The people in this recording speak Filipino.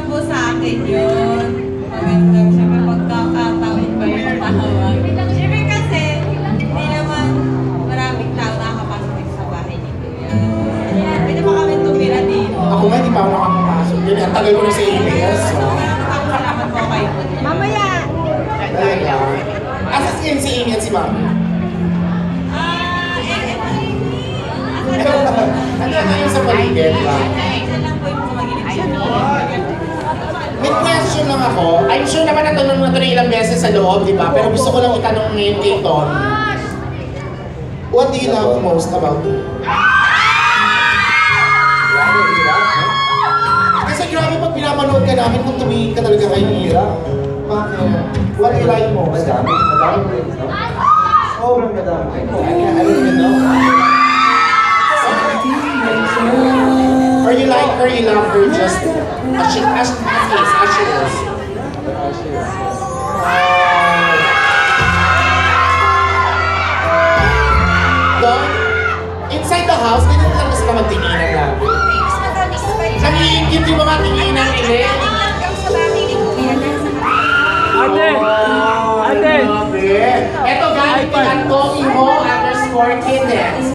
po sa akin yun. Magandang siya may pagkakataon ba yung tawag. Siyempre kasi, hindi naman maraming tao nakakapasok sa bahay nito. Pwede ba kami tumira dito? Ako nga, hindi pa ako nakakapasok. Yun, ang tagal ko na sa ABS. Salamat po kayo. Mamaya! Talaga. Asas yun si Amy at si Mami. Ano yung sa paligid ba? May question lang ako. I'm sure naman natanong na ito na ilang beses sa loob, di ba? Pero gusto ko lang itanong ngayon kay Ton. What do you love most about me? Kasi grabe pag pinapanood ka namin kung tumingin ka talaga kay Mira. Bakit? What do you like most? Madami ko rin, no? Sobrang madami. I don't even know. Or you like her, you love her just as she is. Don, inside the house, ganyan lang sila magtinginan lang. Nag-iingit yung mga tinginan nila. Ate! Ate! Ito galing kay Antonio _Kidnes.